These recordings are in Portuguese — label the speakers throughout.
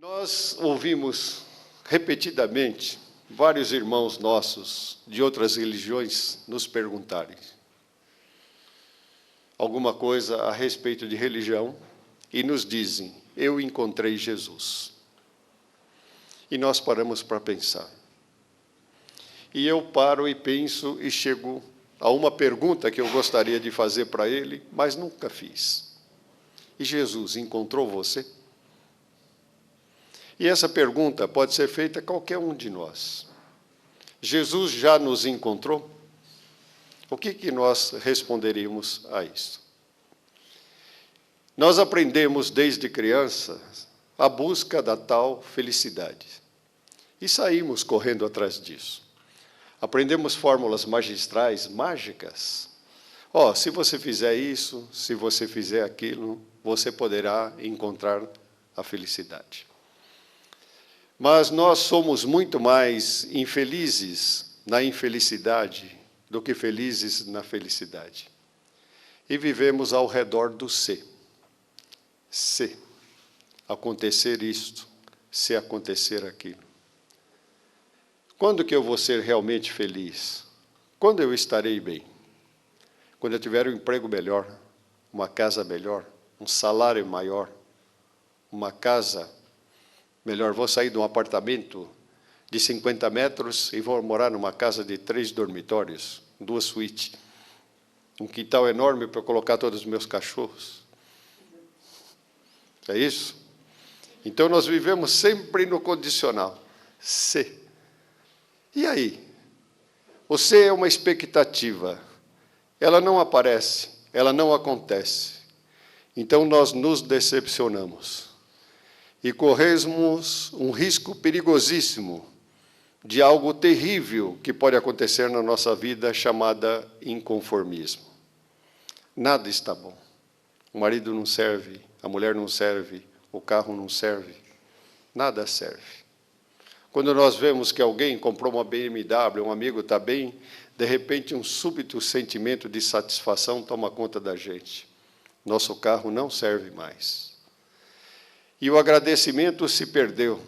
Speaker 1: Nós ouvimos repetidamente vários irmãos nossos de outras religiões nos perguntarem alguma coisa a respeito de religião e nos dizem: eu encontrei Jesus. E nós paramos para pensar. E eu paro e penso e chego a uma pergunta que eu gostaria de fazer para ele, mas nunca fiz. E Jesus encontrou você? E essa pergunta pode ser feita a qualquer um de nós. Jesus já nos encontrou? O que nós responderíamos a isso? Nós aprendemos desde criança a busca da tal felicidade. E saímos correndo atrás disso. Aprendemos fórmulas magistrais, mágicas. Se você fizer isso, se você fizer aquilo, você poderá encontrar a felicidade. Mas nós somos muito mais infelizes na infelicidade do que felizes na felicidade. E vivemos ao redor do se. Se acontecer isto, se acontecer aquilo. Quando que eu vou ser realmente feliz? Quando eu estarei bem? Quando eu tiver um emprego melhor, uma casa melhor, um salário maior, uma casa melhor. Vou sair de um apartamento de 50 metros e vou morar numa casa de 3 dormitórios, 2 suítes. Um quintal enorme para colocar todos os meus cachorros. É isso? Então, nós vivemos sempre no condicional. Se. E aí? O se é uma expectativa. Ela não aparece, ela não acontece. Então, nós nos decepcionamos. E corremos um risco perigosíssimo de algo terrível que pode acontecer na nossa vida, chamada inconformismo. Nada está bom. O marido não serve, a mulher não serve, o carro não serve, nada serve. Quando nós vemos que alguém comprou uma BMW, um amigo está bem, de repente um súbito sentimento de satisfação toma conta da gente. Nosso carro não serve mais. E o agradecimento se perdeu.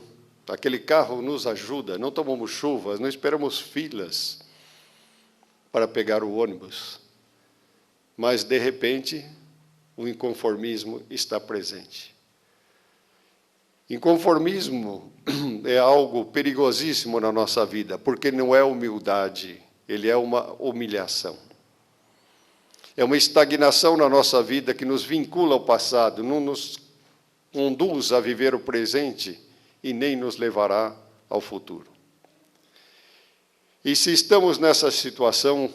Speaker 1: Aquele carro nos ajuda, não tomamos chuva, não esperamos filas para pegar o ônibus. Mas, de repente, o inconformismo está presente. Inconformismo é algo perigosíssimo na nossa vida, porque não é humildade, ele é uma humilhação. É uma estagnação na nossa vida que nos vincula ao passado, não nos conduz a viver o presente e nem nos levará ao futuro. E se estamos nessa situação,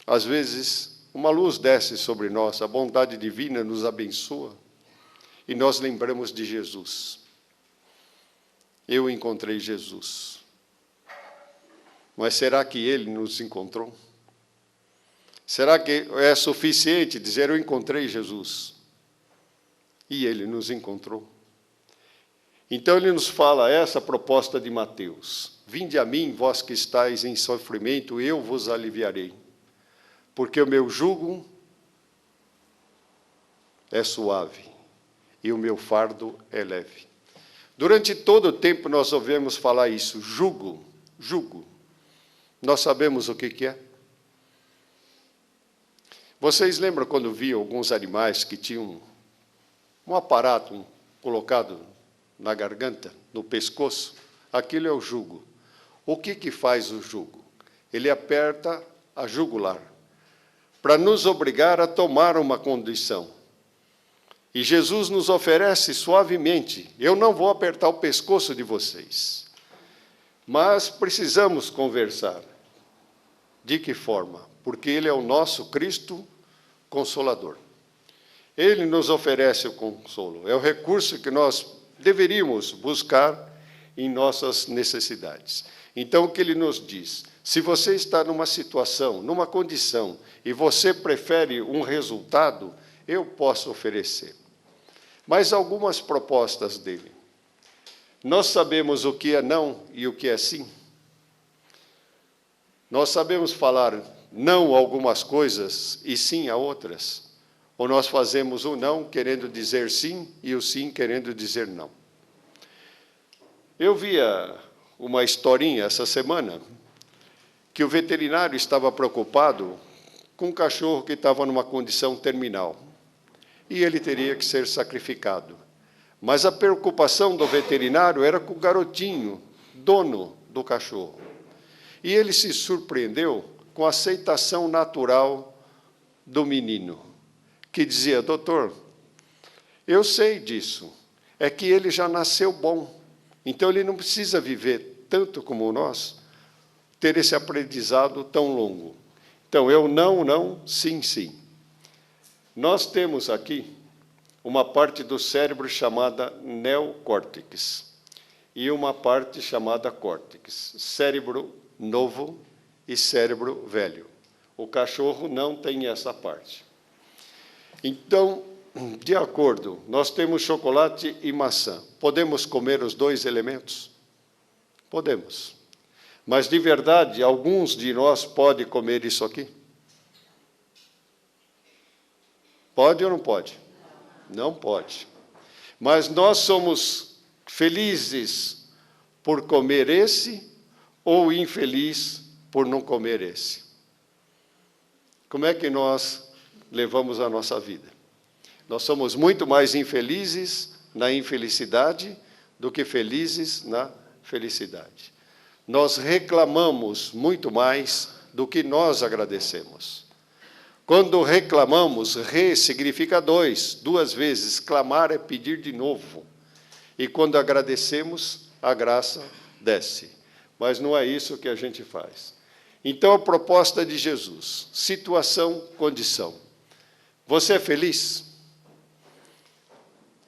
Speaker 1: às vezes, uma luz desce sobre nós, a bondade divina nos abençoa, e nós lembramos de Jesus. Eu encontrei Jesus. Mas será que Ele nos encontrou? Será que é suficiente dizer, eu encontrei Jesus? E Ele nos encontrou. Então, Ele nos fala essa proposta de Mateus. Vinde a mim, vós que estáis em sofrimento, eu vos aliviarei. Porque o meu jugo é suave e o meu fardo é leve. Durante todo o tempo nós ouvimos falar isso, jugo, jugo. Nós sabemos o que é? Vocês lembram quando viam alguns animais que tinham um aparato colocado na garganta, no pescoço? Aquilo é o jugo. O que faz o jugo? Ele aperta a jugular, para nos obrigar a tomar uma condição. E Jesus nos oferece suavemente, eu não vou apertar o pescoço de vocês, mas precisamos conversar. De que forma? Porque Ele é o nosso Cristo Consolador. Ele nos oferece o consolo, é o recurso que nós deveríamos buscar em nossas necessidades. Então, o que Ele nos diz? Se você está numa situação, numa condição, e você prefere um resultado, eu posso oferecer. Mas algumas propostas dele. Nós sabemos o que é não e o que é sim. Nós sabemos falar não a algumas coisas e sim a outras. Ou nós fazemos o não querendo dizer sim e o sim querendo dizer não. Eu via uma historinha essa semana que o veterinário estava preocupado com um cachorro que estava numa condição terminal e ele teria que ser sacrificado. Mas a preocupação do veterinário era com o garotinho, dono do cachorro. E ele se surpreendeu com a aceitação natural do menino, que dizia: doutor, eu sei disso, é que ele já nasceu bom, então ele não precisa viver tanto como nós, ter esse aprendizado tão longo. Então, eu não, sim, sim. Nós temos aqui uma parte do cérebro chamada neocórtex e uma parte chamada córtex, cérebro novo e cérebro velho. O cachorro não tem essa parte. Então, de acordo, nós temos chocolate e maçã. Podemos comer os dois elementos? Podemos. Mas, de verdade, alguns de nós podem comer isso aqui? Pode ou não pode? Não pode. Mas nós somos felizes por comer esse ou infelizes por não comer esse? Como é que nós levamos a nossa vida? Nós somos muito mais infelizes na infelicidade do que felizes na felicidade. Nós reclamamos muito mais do que nós agradecemos. Quando reclamamos, significa duas vezes. Clamar é pedir de novo. E quando agradecemos, a graça desce. Mas não é isso que a gente faz. Então, a proposta de Jesus: situação, condição. Você é feliz?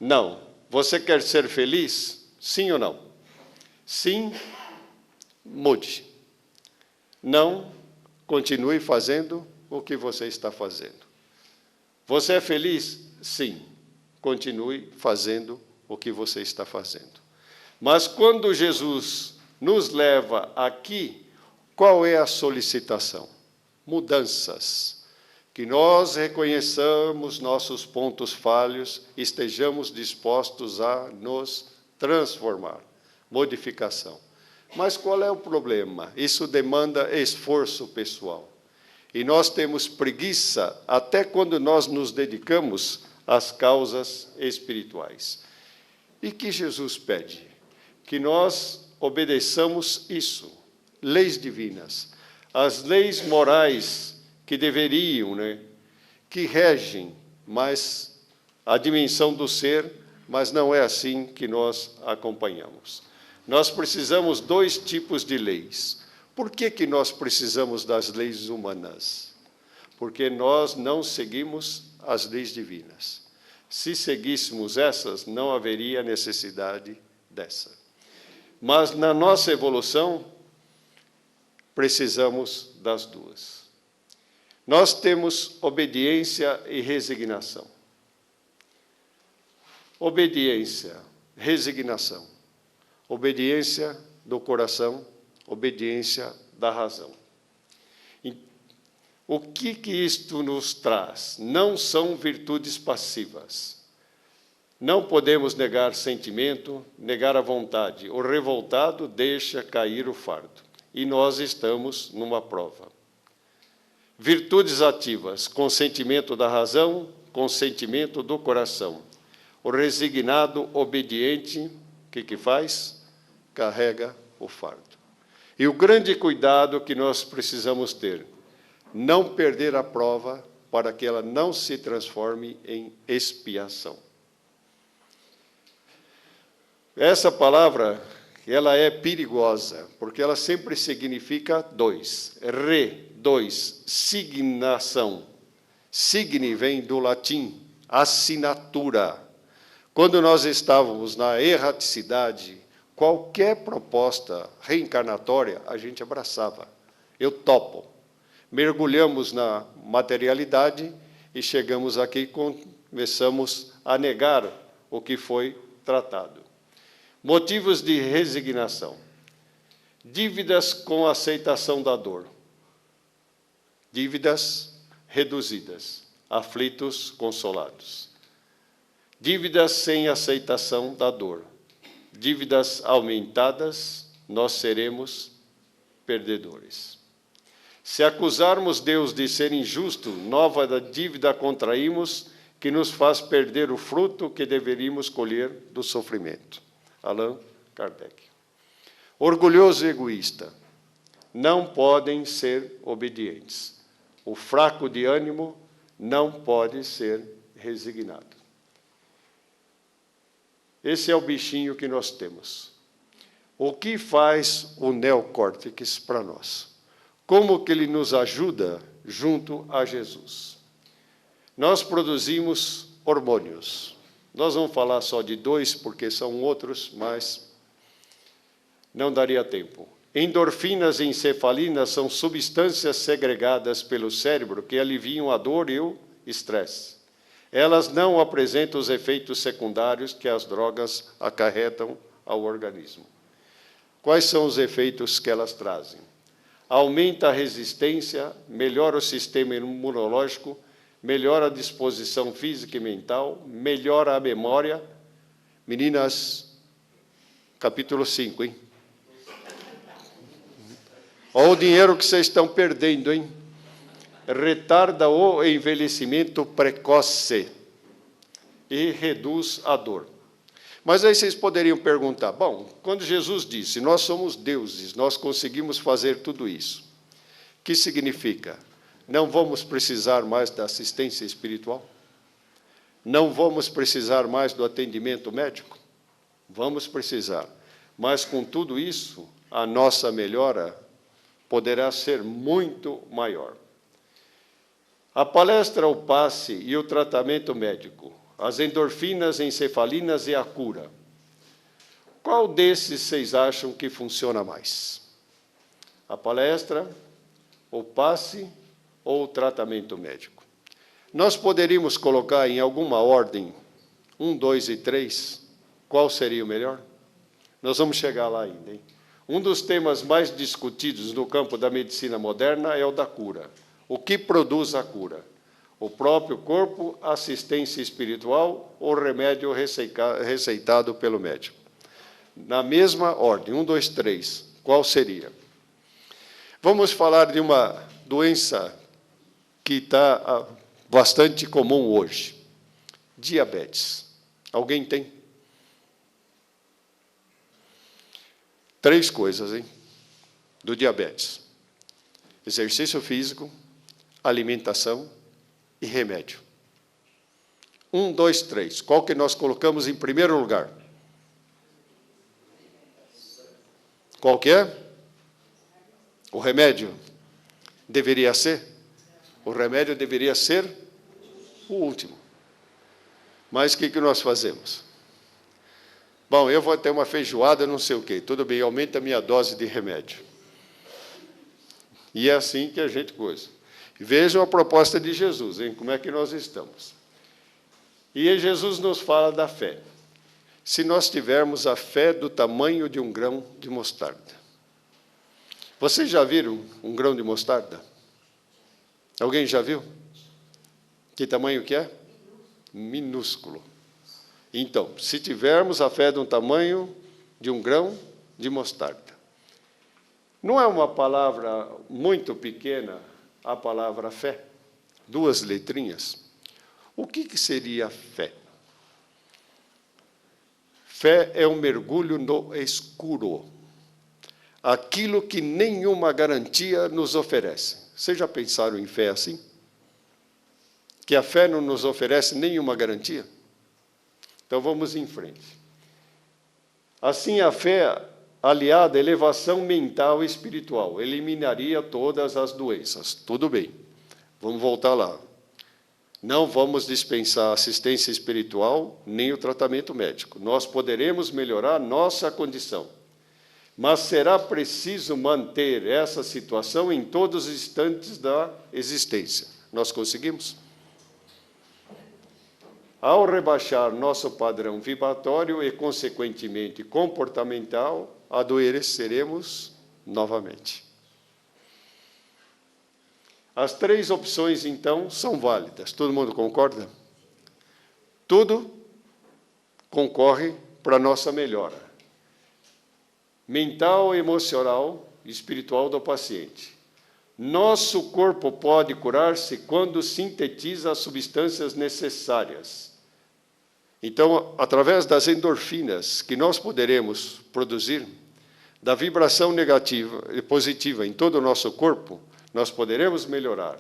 Speaker 1: Não. Você quer ser feliz? Sim ou não? Sim, mude. Não, continue fazendo o que você está fazendo. Você é feliz? Sim, continue fazendo o que você está fazendo. Mas quando Jesus nos leva aqui, qual é a solicitação? Mudanças. Que nós reconheçamos nossos pontos falhos, estejamos dispostos a nos transformar. Modificação. Mas qual é o problema? Isso demanda esforço pessoal. E nós temos preguiça até quando nós nos dedicamos às causas espirituais. E que Jesus pede? Que nós obedeçamos isso, leis divinas, as leis morais que deveriam, que regem mais a dimensão do ser, mas não é assim que nós acompanhamos. Nós precisamos dois tipos de leis. Por que nós precisamos das leis humanas? Porque nós não seguimos as leis divinas. Se seguíssemos essas, não haveria necessidade dessa. Mas na nossa evolução, precisamos das duas. Nós temos obediência e resignação. Obediência, resignação. Obediência do coração, obediência da razão. O que isto nos traz? Não são virtudes passivas. Não podemos negar sentimento, negar a vontade. O revoltado deixa cair o fardo. E nós estamos numa prova. Virtudes ativas, consentimento da razão, consentimento do coração. O resignado, obediente, o que faz? Carrega o fardo. E o grande cuidado que nós precisamos ter, não perder a prova para que ela não se transforme em expiação. Essa palavra, ela é perigosa, porque ela sempre significa dois. Signação. Signe vem do latim, assinatura. Quando nós estávamos na erraticidade, qualquer proposta reencarnatória a gente abraçava. Eu topo. Mergulhamos na materialidade e chegamos aqui e começamos a negar o que foi tratado. Motivos de resignação. Dívidas com aceitação da dor. Dívidas reduzidas. Aflitos consolados. Dívidas sem aceitação da dor. dívidas aumentadas, nós seremos perdedores. Se acusarmos Deus de ser injusto, nova da dívida contraímos, que nos faz perder o fruto que deveríamos colher do sofrimento. Allan Kardec. Orgulhoso e egoísta não podem ser obedientes. O fraco de ânimo não pode ser resignado. Esse é o bichinho que nós temos. O que faz o neocórtex para nós? Como que ele nos ajuda junto a Jesus? Nós produzimos hormônios. Nós vamos falar só de 2, porque são outros, mas não daria tempo. Endorfinas e encefalinas são substâncias segregadas pelo cérebro que aliviam a dor e o estresse. Elas não apresentam os efeitos secundários que as drogas acarretam ao organismo. Quais são os efeitos que elas trazem? Aumenta a resistência, melhora o sistema imunológico, melhora a disposição física e mental, melhora a memória. Meninas, capítulo 5, hein? Olha o dinheiro que vocês estão perdendo, hein? Retarda o envelhecimento precoce e reduz a dor. Mas aí vocês poderiam perguntar, bom, quando Jesus disse, nós somos deuses, nós conseguimos fazer tudo isso, o que significa? Não vamos precisar mais da assistência espiritual? Não vamos precisar mais do atendimento médico? Vamos precisar. Mas, com tudo isso, a nossa melhora poderá ser muito maior. A palestra, o passe e o tratamento médico, as endorfinas, encefalinas e a cura. Qual desses vocês acham que funciona mais? A palestra, o passe ou o tratamento médico? Nós poderíamos colocar em alguma ordem 1, 2 e 3, qual seria o melhor? Nós vamos chegar lá ainda, hein? Um dos temas mais discutidos no campo da medicina moderna é o da cura. O que produz a cura? O próprio corpo, assistência espiritual ou remédio receitado pelo médico? Na mesma ordem, 1, 2, 3, qual seria? Vamos falar de uma doença que está bastante comum hoje. Diabetes. Alguém tem? 3 coisas, hein? Do diabetes. Exercício físico, alimentação e remédio. 1, 2, 3. Qual que nós colocamos em primeiro lugar? Qual que é? O remédio. Deveria ser? O remédio deveria ser o último. Mas o que nós fazemos? Bom, eu vou ter uma feijoada, não sei o quê. Tudo bem, aumenta a minha dose de remédio. E é assim que a gente coisa. Vejam a proposta de Jesus, hein? Como é que nós estamos. E Jesus nos fala da fé. Se nós tivermos a fé do tamanho de um grão de mostarda. Vocês já viram um grão de mostarda? Alguém já viu? Que tamanho que é? Minúsculo. Então, se tivermos a fé de um tamanho de um grão de mostarda. Não é uma palavra muito pequena, a palavra fé? 2 letrinhas. O que seria fé? Fé é um mergulho no escuro. Aquilo que nenhuma garantia nos oferece. Vocês já pensaram em fé assim? Que a fé não nos oferece nenhuma garantia? Então, vamos em frente. Assim, a fé, aliada à elevação mental e espiritual, eliminaria todas as doenças. Tudo bem. Vamos voltar lá. Não vamos dispensar assistência espiritual nem o tratamento médico. Nós poderemos melhorar nossa condição. Mas será preciso manter essa situação em todos os instantes da existência. Nós conseguimos? Ao rebaixar nosso padrão vibratório e, consequentemente, comportamental, adoeceremos novamente. As 3 opções, então, são válidas. Todo mundo concorda? Tudo concorre para a nossa melhora. mental, emocional e espiritual do paciente. Nosso corpo pode curar-se quando sintetiza as substâncias necessárias. Então, através das endorfinas que nós poderemos produzir, da vibração negativa e positiva em todo o nosso corpo, nós poderemos melhorar.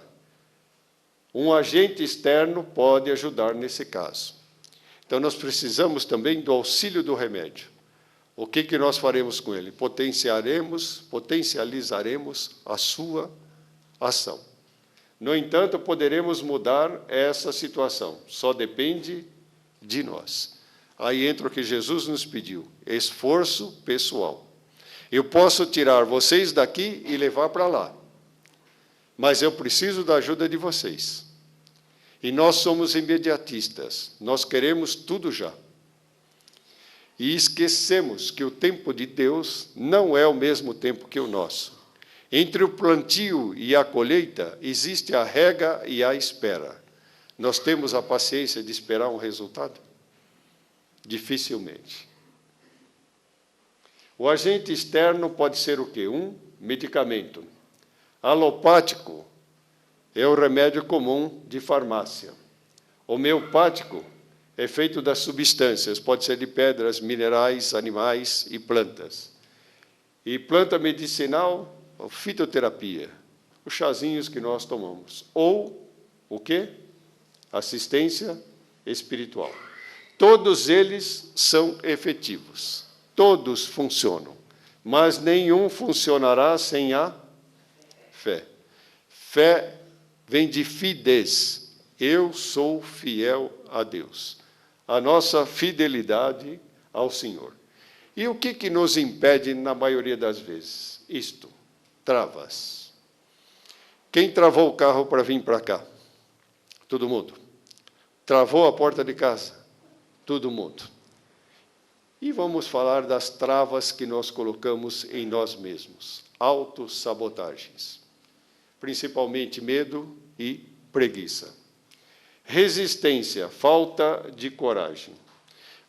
Speaker 1: Um agente externo pode ajudar nesse caso. Então, nós precisamos também do auxílio do remédio. O que nós faremos com ele? Potencializaremos a sua ação. No entanto, poderemos mudar essa situação. Só depende de nós. Aí entra o que Jesus nos pediu: esforço pessoal. Eu posso tirar vocês daqui e levar para lá, mas eu preciso da ajuda de vocês. E nós somos imediatistas, nós queremos tudo já. E esquecemos que o tempo de Deus não é o mesmo tempo que o nosso. Entre o plantio e a colheita, existe a rega e a espera. Nós temos a paciência de esperar um resultado? Dificilmente. O agente externo pode ser o quê? Um medicamento. Alopático é o remédio comum de farmácia. Homeopático é feito das substâncias, pode ser de pedras, minerais, animais e plantas. E planta medicinal, fitoterapia, os chazinhos que nós tomamos. Ou o quê? Assistência espiritual. Todos eles são efetivos, todos funcionam, mas nenhum funcionará sem a fé. Fé vem de fides, eu sou fiel a Deus. A nossa fidelidade ao Senhor. E o que nos impede na maioria das vezes? Isto, travas. Quem travou o carro para vir para cá? Todo mundo. Travou a porta de casa? Todo mundo. E vamos falar das travas que nós colocamos em nós mesmos. Autossabotagens. Principalmente medo e preguiça. Resistência, falta de coragem.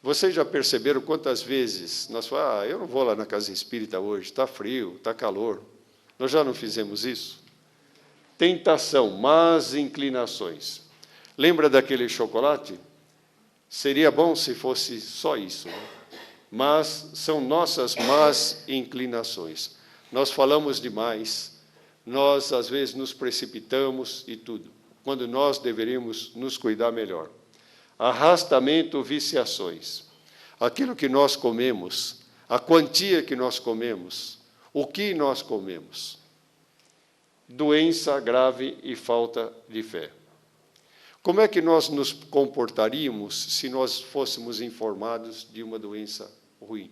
Speaker 1: Vocês já perceberam quantas vezes nós falamos: eu não vou lá na casa espírita hoje, está frio, está calor. Nós já não fizemos isso? Tentação, más inclinações. Lembra daquele chocolate? Seria bom se fosse só isso, né? Mas são nossas más inclinações. Nós falamos demais, nós às vezes nos precipitamos e tudo, quando nós deveríamos nos cuidar melhor. Arrastamento, viciações. Aquilo que nós comemos, a quantia que nós comemos, o que nós comemos. Doença grave e falta de fé. Como é que nós nos comportaríamos se nós fôssemos informados de uma doença ruim?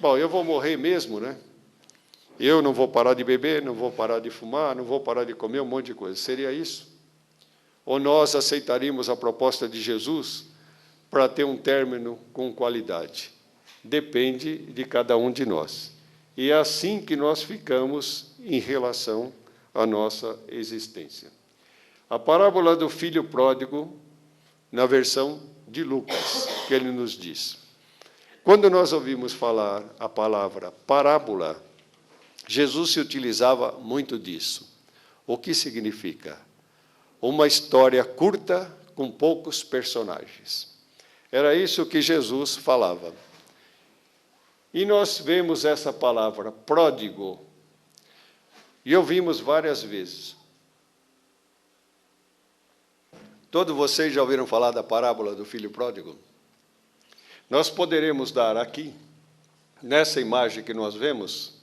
Speaker 1: Bom, eu vou morrer mesmo, né? Eu não vou parar de beber, não vou parar de fumar, não vou parar de comer um monte de coisa. Seria isso? Ou nós aceitaríamos a proposta de Jesus para ter um término com qualidade? Depende de cada um de nós. E é assim que nós ficamos em relação à nossa existência. A parábola do filho pródigo, na versão de Lucas, que ele nos diz. Quando nós ouvimos falar a palavra parábola, Jesus se utilizava muito disso. O que significa? Uma história curta com poucos personagens. Era isso que Jesus falava. E nós vemos essa palavra, pródigo, e ouvimos várias vezes. Todos vocês já ouviram falar da parábola do filho pródigo? Nós poderemos dar aqui, nessa imagem que nós vemos,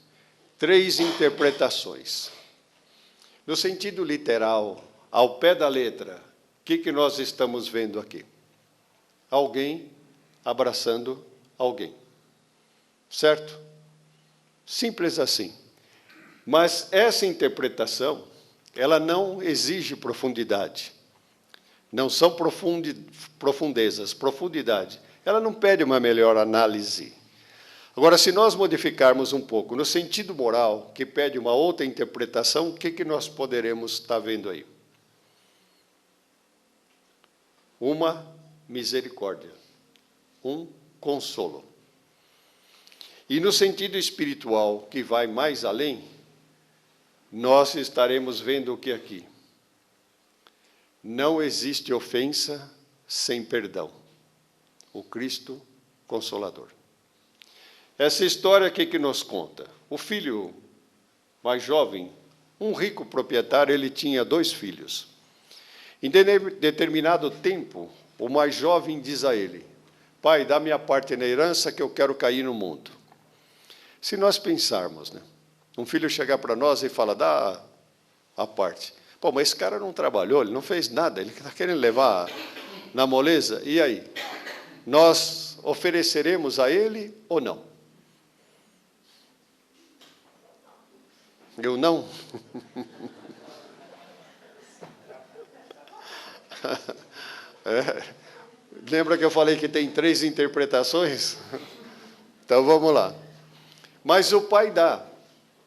Speaker 1: 3 interpretações. No sentido literal, ao pé da letra, o que nós estamos vendo aqui? Alguém abraçando alguém. Certo? Simples assim. Mas essa interpretação, ela não exige profundidade. Não são profundezas, profundidade. Ela não pede uma melhor análise. Agora, se nós modificarmos um pouco no sentido moral, que pede uma outra interpretação, o que nós poderemos estar vendo aí? Uma misericórdia, um consolo. E no sentido espiritual, que vai mais além, nós estaremos vendo o que aqui? Não existe ofensa sem perdão. O Cristo Consolador. Essa história aqui que nos conta. O filho mais jovem, um rico proprietário, ele tinha 2 filhos. Em determinado tempo, o mais jovem diz a ele: pai, dá minha parte na herança que eu quero cair no mundo. Se nós pensarmos, né? Um filho chegar para nós e fala, dá a parte. Pô, mas esse cara não trabalhou, ele não fez nada, ele está querendo levar na moleza, e aí? Nós ofereceremos a ele ou não? Eu não? Lembra que eu falei que tem 3 interpretações? Então vamos lá. Mas o pai dá,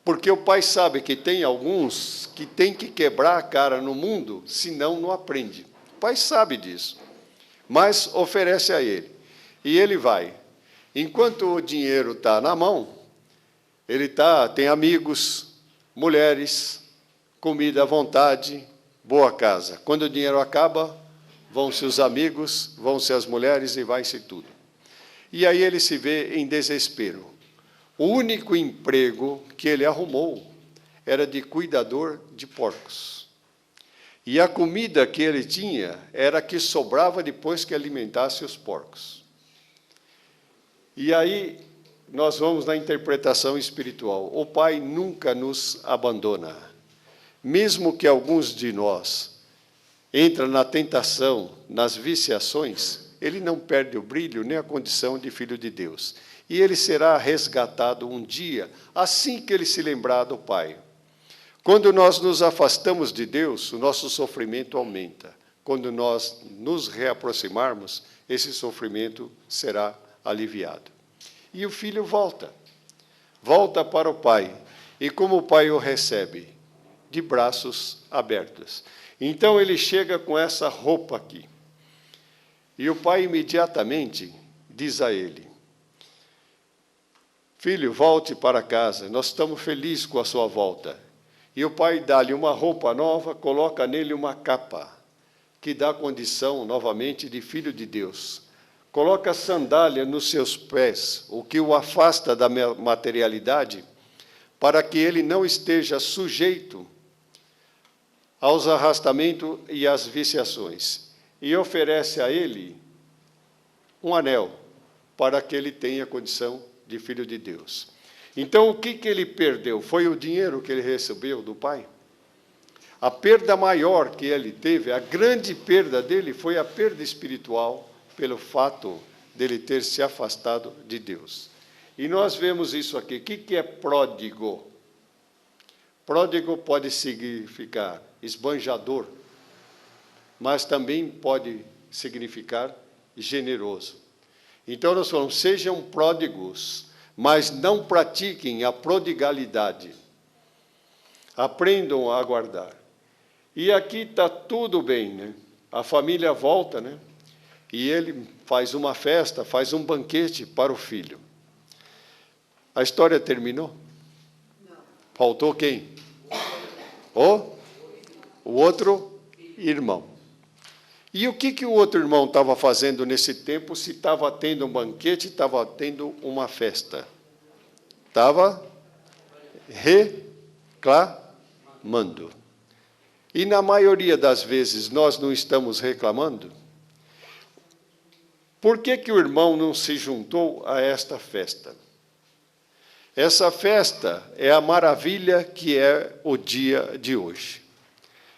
Speaker 1: porque o pai sabe que tem alguns que tem que quebrar a cara no mundo, senão não aprende. O pai sabe disso, mas oferece a ele. E ele vai. Enquanto o dinheiro está na mão, ele tem amigos, mulheres, comida à vontade, boa casa. Quando o dinheiro acaba, vão-se os amigos, vão-se as mulheres e vai-se tudo. E aí ele se vê em desespero. O único emprego que ele arrumou era de cuidador de porcos. E a comida que ele tinha era a que sobrava depois que alimentasse os porcos. E aí nós vamos na interpretação espiritual. O Pai nunca nos abandona. Mesmo que alguns de nós entrem na tentação, nas viciações, ele não perde o brilho nem a condição de filho de Deus. E ele será resgatado um dia, assim que ele se lembrar do Pai. Quando nós nos afastamos de Deus, o nosso sofrimento aumenta. Quando nós nos reaproximarmos, esse sofrimento será aliviado. E o filho volta para o pai. E como o pai o recebe? De braços abertos. Então ele chega com essa roupa aqui. E o pai imediatamente diz a ele: filho, volte para casa, nós estamos felizes com a sua volta. E o pai dá-lhe uma roupa nova, coloca nele uma capa, que dá condição, novamente, de filho de Deus. Coloca sandália nos seus pés, o que o afasta da materialidade, para que ele não esteja sujeito aos arrastamentos e às viciações. E oferece a ele um anel, para que ele tenha condição de filho de Deus. Então, o que ele perdeu? Foi o dinheiro que ele recebeu do pai? A perda maior que ele teve, a grande perda dele, foi a perda espiritual, pelo fato dele ter se afastado de Deus. E nós vemos isso aqui. O que é pródigo? Pródigo pode significar esbanjador, mas também pode significar generoso. Então, nós falamos, sejam pródigos, mas não pratiquem a prodigalidade. Aprendam a guardar. E aqui está tudo bem, né? A família volta, né? E ele faz uma festa, faz um banquete para o filho. A história terminou? Não. Faltou quem? O outro irmão. E o que o outro irmão estava fazendo nesse tempo, se estava tendo um banquete, estava tendo uma festa? Estava reclamando. E na maioria das vezes nós não estamos reclamando? Por que o irmão não se juntou a esta festa? Essa festa é a maravilha que é o dia de hoje.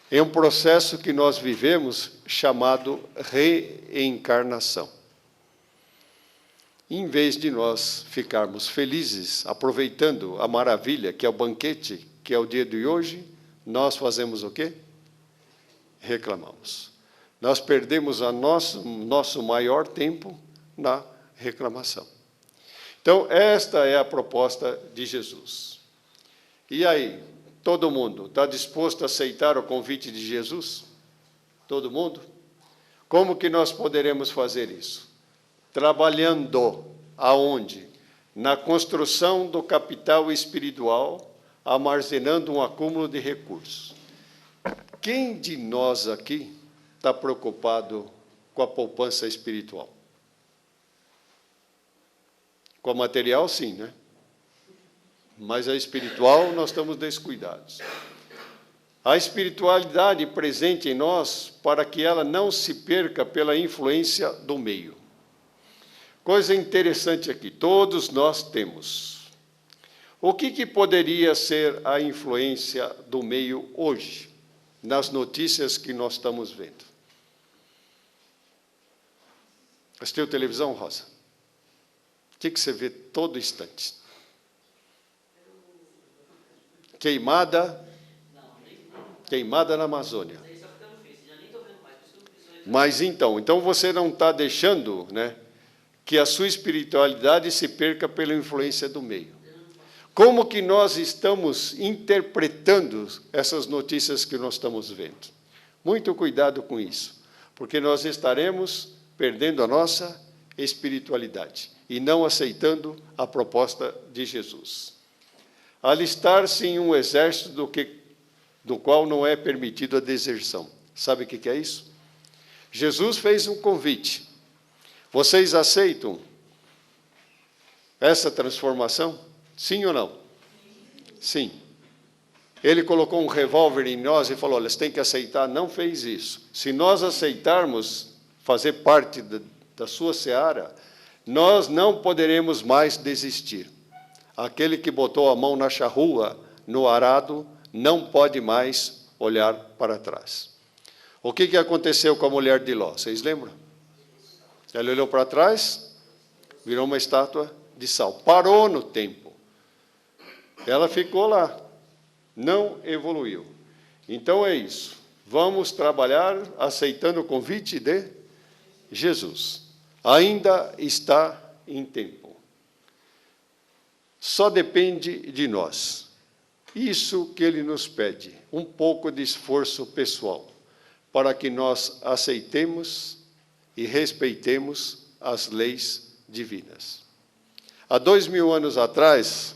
Speaker 1: É um processo que nós vivemos chamado reencarnação. Em vez de nós ficarmos felizes, aproveitando a maravilha que é o banquete, que é o dia de hoje, nós fazemos o quê? Reclamamos. Nós perdemos nosso maior tempo na reclamação. Então, esta é a proposta de Jesus. E aí, todo mundo está disposto a aceitar o convite de Jesus? Todo mundo? Como que nós poderemos fazer isso? Trabalhando aonde? na construção do capital espiritual, armazenando um acúmulo de recursos. Quem de nós aqui está preocupado com a poupança espiritual? Com a material, sim, né? Mas a espiritual, nós estamos descuidados. A espiritualidade presente em nós, para que ela não se perca pela influência do meio. Coisa interessante aqui, todos nós temos. O que poderia ser a influência do meio hoje, nas notícias que nós estamos vendo? Assistiu televisão, Rosa? O que você vê todo instante? Queimada na Amazônia. Mas então você não está deixando, né, que a sua espiritualidade se perca pela influência do meio. Como que nós estamos interpretando essas notícias que nós estamos vendo? Muito cuidado com isso, porque nós estaremos perdendo a nossa espiritualidade e não aceitando a proposta de Jesus. Alistar-se em um exército do qual não é permitida a deserção. Sabe o que é isso? Jesus fez um convite. Vocês aceitam essa transformação? Sim ou não? Sim. Ele colocou um revólver em nós e falou, olha, você tem que aceitar. Não fez isso. Se nós aceitarmos fazer parte da sua seara, nós não poderemos mais desistir. Aquele que botou a mão na charrua, no arado, não pode mais olhar para trás. O que aconteceu com a mulher de Ló? Vocês lembram? Ela olhou para trás, virou uma estátua de sal. Parou no tempo. Ela ficou lá. Não evoluiu. Então é isso. Vamos trabalhar aceitando o convite de Jesus. Ainda está em tempo. Só depende de nós. Isso que ele nos pede, um pouco de esforço pessoal, para que nós aceitemos e respeitemos as leis divinas. Há 2000 anos atrás,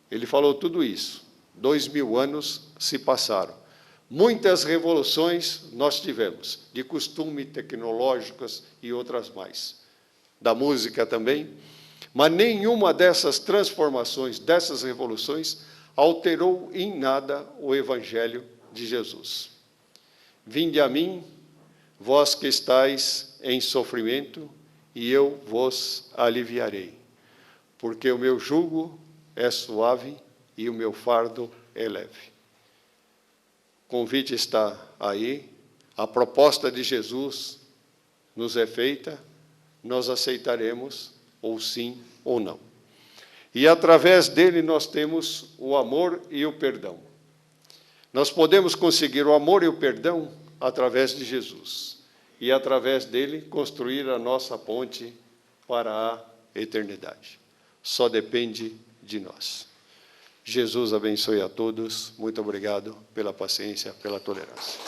Speaker 1: ele falou tudo isso. 2000 anos se passaram. Muitas revoluções nós tivemos, de costume, tecnológicas e outras mais. Da música também. Mas nenhuma dessas transformações, dessas revoluções, alterou em nada o Evangelho de Jesus. Vinde a mim, vós que estáis em sofrimento, e eu vos aliviarei. Porque o meu jugo é suave e o meu fardo é leve. O convite está aí, a proposta de Jesus nos é feita, nós aceitaremos, ou sim ou não. E através dele nós temos o amor e o perdão. Nós podemos conseguir o amor e o perdão através de Jesus. E através dele construir a nossa ponte para a eternidade. Só depende de nós. Jesus abençoe a todos. Muito obrigado pela paciência, pela tolerância.